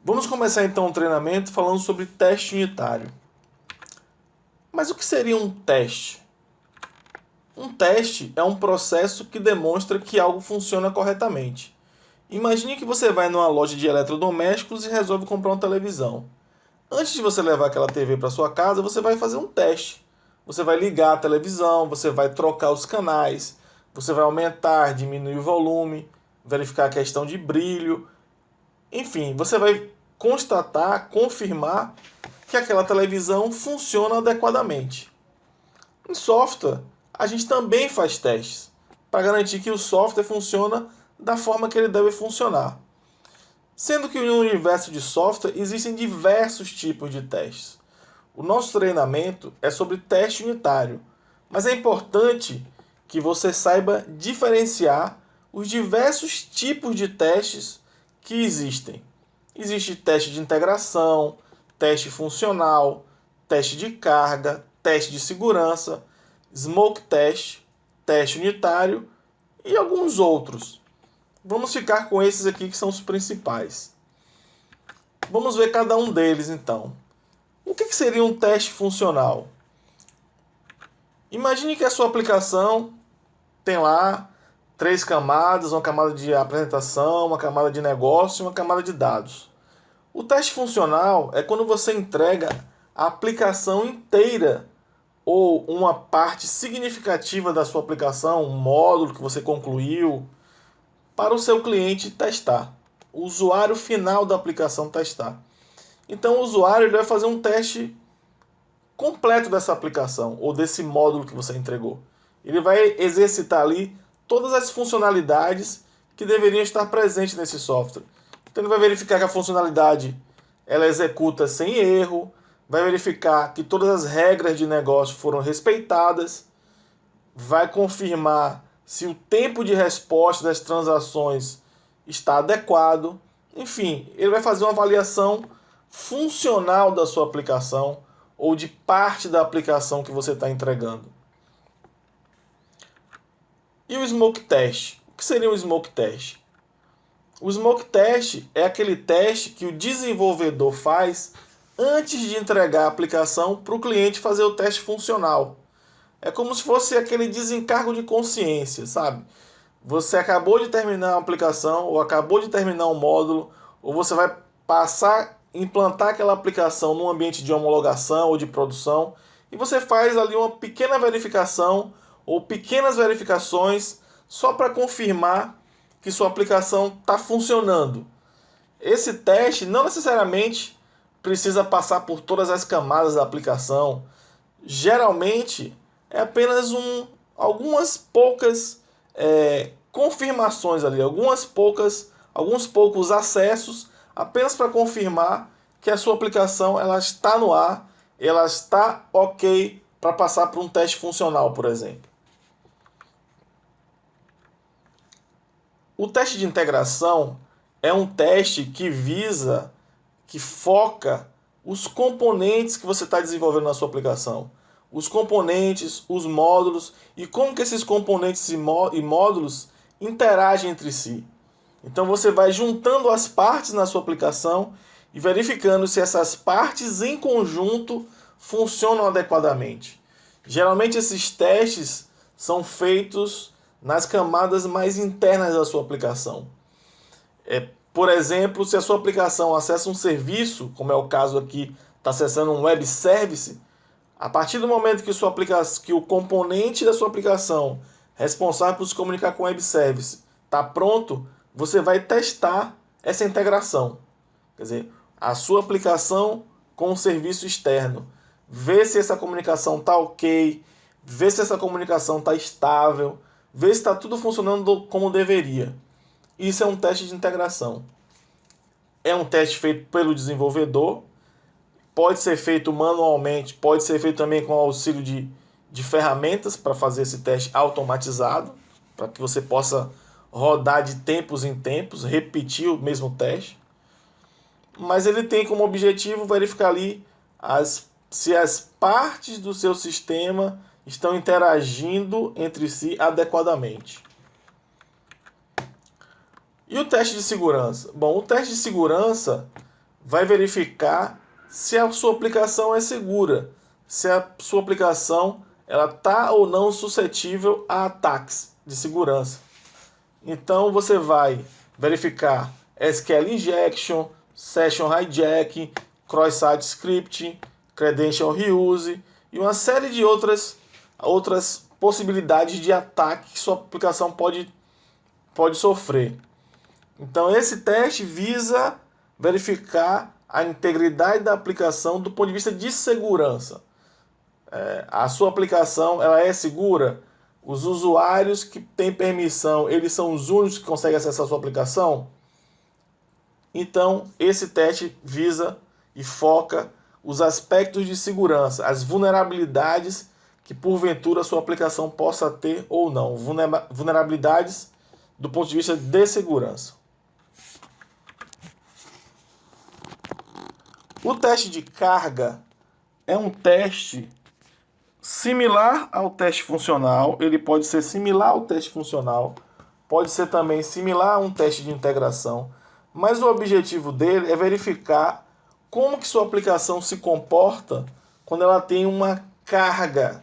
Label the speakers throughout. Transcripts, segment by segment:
Speaker 1: Vamos começar então o treinamento falando sobre teste unitário. Mas o que seria um teste? Um teste é um processo que demonstra que algo funciona corretamente. Imagine que você vai numa loja de eletrodomésticos e resolve comprar uma televisão. Antes de você levar aquela TV para sua casa, você vai fazer um teste. Você vai ligar a televisão, você vai trocar os canais, você vai aumentar, diminuir o volume, verificar a questão de brilho. Enfim, você vai constatar, confirmar que aquela televisão funciona adequadamente. Em software, a gente também faz testes para garantir que o software funciona da forma que ele deve funcionar. Sendo que no universo de software existem diversos tipos de testes. O nosso treinamento é sobre teste unitário, mas é importante que você saiba diferenciar os diversos tipos de testes que existem. Existe teste de integração, teste funcional, teste de carga, teste de segurança, smoke test, teste unitário e alguns outros. Vamos ficar com esses aqui que são os principais. Vamos ver cada um deles então. O que seria um teste funcional? Imagine que a sua aplicação tem lá 3 camadas, uma camada de apresentação, uma camada de negócio e uma camada de dados. O teste funcional é quando você entrega a aplicação inteira ou uma parte significativa da sua aplicação, um módulo que você concluiu, para o seu cliente testar, o usuário final da aplicação testar. Então o usuário ele vai fazer um teste completo dessa aplicação ou desse módulo que você entregou. Ele vai exercitar ali todas as funcionalidades que deveriam estar presentes nesse software. Então ele vai verificar que a funcionalidade ela executa sem erro, vai verificar que todas as regras de negócio foram respeitadas, vai confirmar se o tempo de resposta das transações está adequado. Enfim, ele vai fazer uma avaliação funcional da sua aplicação ou de parte da aplicação que você está entregando. E o smoke test? O que seria um smoke test? O smoke test é aquele teste que o desenvolvedor faz antes de entregar a aplicação para o cliente fazer o teste funcional. É como se fosse aquele desencargo de consciência, sabe? Você acabou de terminar uma aplicação, ou acabou de terminar um módulo, ou você vai passar, implantar aquela aplicação num ambiente de homologação ou de produção, e você faz ali uma pequena verificação, ou pequenas verificações, só para confirmar que sua aplicação está funcionando. Esse teste não necessariamente precisa passar por todas as camadas da aplicação. Geralmente é apenas algumas poucas confirmações ali, alguns poucos acessos, apenas para confirmar que a sua aplicação ela está no ar, ela está ok para passar por um teste funcional, por exemplo. O teste de integração é um teste que foca os componentes que você está desenvolvendo na sua aplicação. Os componentes, os módulos e como que esses componentes e módulos interagem entre si. Então você vai juntando as partes na sua aplicação e verificando se essas partes em conjunto funcionam adequadamente. Geralmente esses testes são feitos nas camadas mais internas da sua aplicação. Por exemplo, se a sua aplicação acessa um serviço, como é o caso aqui, está acessando um web service, a partir do momento que o componente da sua aplicação responsável por se comunicar com o web service está pronto, você vai testar essa integração. Quer dizer, a sua aplicação com o serviço externo. Ver se essa comunicação está ok, ver se essa comunicação está estável, ver se está tudo funcionando como deveria. Isso é um teste de integração. É um teste feito pelo desenvolvedor, pode ser feito manualmente, pode ser feito também com o auxílio de ferramentas para fazer esse teste automatizado, para que você possa rodar de tempos em tempos, repetir o mesmo teste. Mas ele tem como objetivo verificar ali se as partes do seu sistema estão interagindo entre si adequadamente. E o teste de segurança? Bom, o teste de segurança vai verificar se a sua aplicação é segura, se a sua aplicação ela está ou não suscetível a ataques de segurança. Então você vai verificar SQL injection, session hijack, cross-site scripting, credential reuse e uma série de outras possibilidades de ataque que sua aplicação pode sofrer. Então esse teste visa verificar a integridade da aplicação do ponto de vista de segurança. A sua aplicação ela é segura? Os usuários que têm permissão, eles são os únicos que conseguem acessar a sua aplicação? Então, esse teste visa e foca os aspectos de segurança, as vulnerabilidades que porventura a sua aplicação possa ter ou não. Vulnerabilidades do ponto de vista de segurança. O teste de carga é um teste similar ao teste funcional. Ele pode ser similar ao teste funcional, pode ser também similar a um teste de integração, mas o objetivo dele é verificar como que sua aplicação se comporta quando ela tem uma carga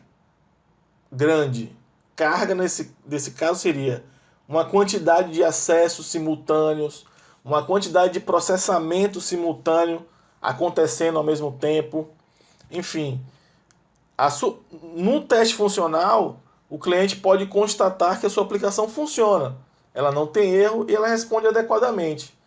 Speaker 1: grande. Carga nesse caso seria uma quantidade de acessos simultâneos, uma quantidade de processamento simultâneo acontecendo ao mesmo tempo. Enfim, no teste funcional, o cliente pode constatar que a sua aplicação funciona. Ela não tem erro e ela responde adequadamente.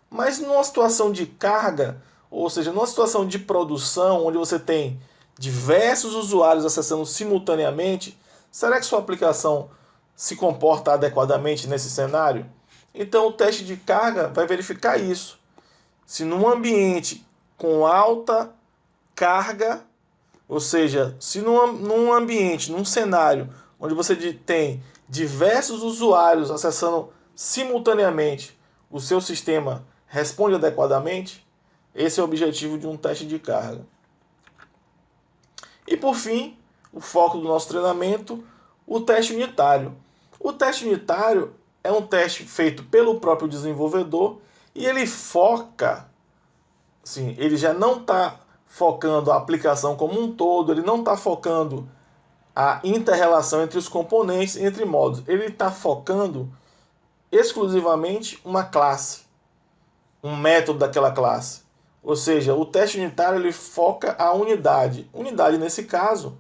Speaker 1: Mas numa situação de carga, ou seja, numa situação de produção, onde você tem diversos usuários acessando simultaneamente, será que sua aplicação se comporta adequadamente nesse cenário? Então o teste de carga vai verificar isso. Se num ambiente com alta carga, ou seja, se num ambiente, num cenário onde você tem diversos usuários acessando simultaneamente, o seu sistema responde adequadamente, esse é o objetivo de um teste de carga. E por fim, o foco do nosso treinamento, o teste unitário. O teste unitário é um teste feito pelo próprio desenvolvedor e ele foca, sim, ele já não está focando a aplicação como um todo, ele não está focando a inter-relação entre os componentes, entre módulos. Ele está focando exclusivamente uma classe, um método daquela classe. Ou seja, o teste unitário ele foca a unidade. Unidade, nesse caso,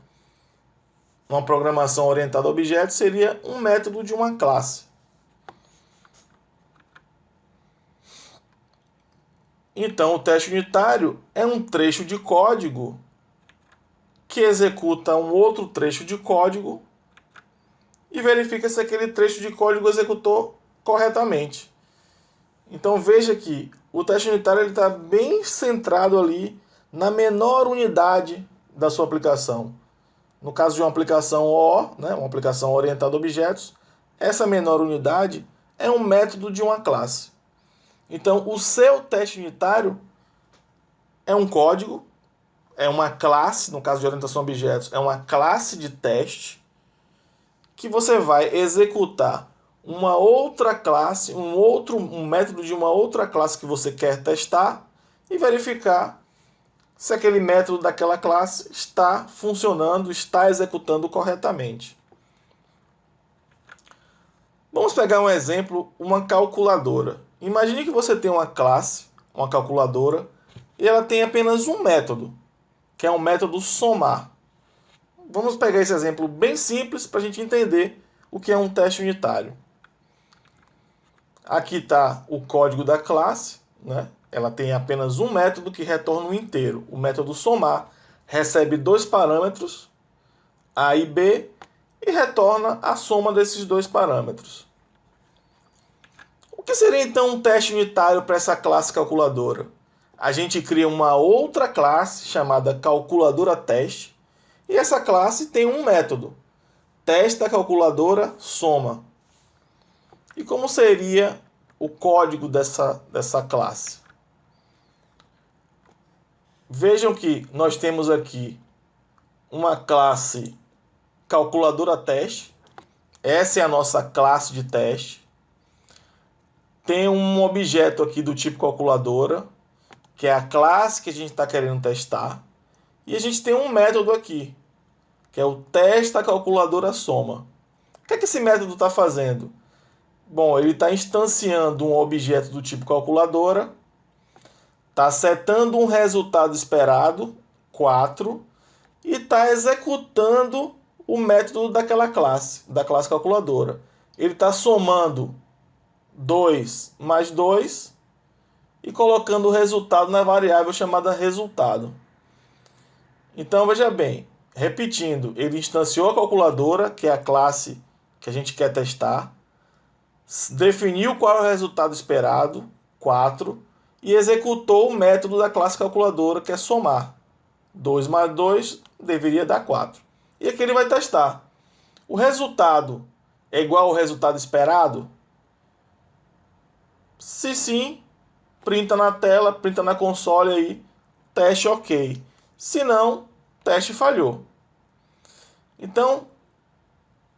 Speaker 1: uma programação orientada a objetos, seria um método de uma classe. Então, o teste unitário é um trecho de código que executa um outro trecho de código e verifica se aquele trecho de código executou corretamente. Então, veja que o teste unitário está bem centrado ali na menor unidade da sua aplicação. No caso de uma aplicação OO, né, uma aplicação orientada a objetos, essa menor unidade é um método de uma classe. Então, o seu teste unitário é um código, é uma classe, no caso de orientação a objetos, é uma classe de teste que você vai executar uma outra classe, um método de uma outra classe que você quer testar e verificar se aquele método daquela classe está funcionando, está executando corretamente. Vamos pegar um exemplo, uma calculadora. Imagine que você tem uma classe, uma calculadora, e ela tem apenas um método, que é um método somar. Vamos pegar esse exemplo bem simples para a gente entender o que é um teste unitário. Aqui está o código da classe, né? Ela tem apenas um método que retorna um inteiro. O método somar recebe dois parâmetros, A e B, e retorna a soma desses dois parâmetros. O que seria então um teste unitário para essa classe calculadora? A gente cria uma outra classe chamada calculadora teste, e essa classe tem um método, teste da calculadora soma. E como seria o código dessa classe? Vejam que nós temos aqui uma classe calculadora teste, essa é a nossa classe de teste. Tem um objeto aqui do tipo calculadora que é a classe que a gente está querendo testar, e a gente tem um método aqui, que é o testa calculadora soma. O que é que esse método está fazendo? Bom, ele está instanciando um objeto do tipo calculadora, está setando um resultado esperado, 4, e está executando o método daquela classe, da classe calculadora. Ele está somando 2 mais 2 e colocando o resultado na variável chamada resultado. Então, veja bem, repetindo, ele instanciou a calculadora, que é a classe que a gente quer testar, definiu qual é o resultado esperado, 4, e executou o método da classe calculadora, que é somar. 2 mais 2 deveria dar 4. E aqui ele vai testar. O resultado é igual ao resultado esperado? Se sim, printa na tela, printa na console aí, teste ok. Se não, teste falhou. Então,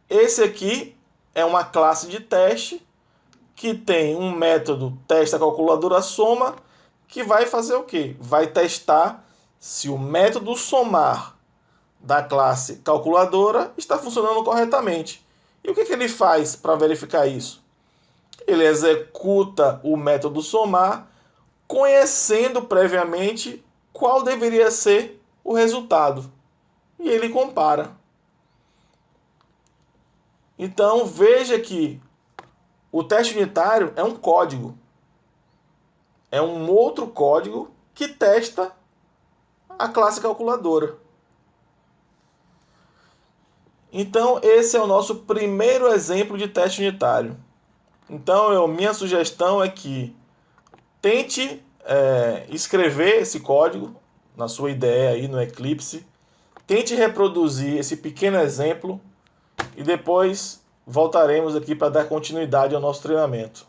Speaker 1: esse aqui é uma classe de teste que tem um método testa calculadora soma que vai fazer o quê? Vai testar se o método somar da classe calculadora está funcionando corretamente. E o que ele faz para verificar isso? Ele executa o método somar conhecendo previamente qual deveria ser o resultado. E ele compara. Então veja que o teste unitário é um código. É um outro código que testa a classe calculadora. Então esse é o nosso primeiro exemplo de teste unitário. Então minha sugestão é que tente escrever esse código na sua IDE aí no Eclipse. Tente reproduzir esse pequeno exemplo e depois voltaremos aqui para dar continuidade ao nosso treinamento.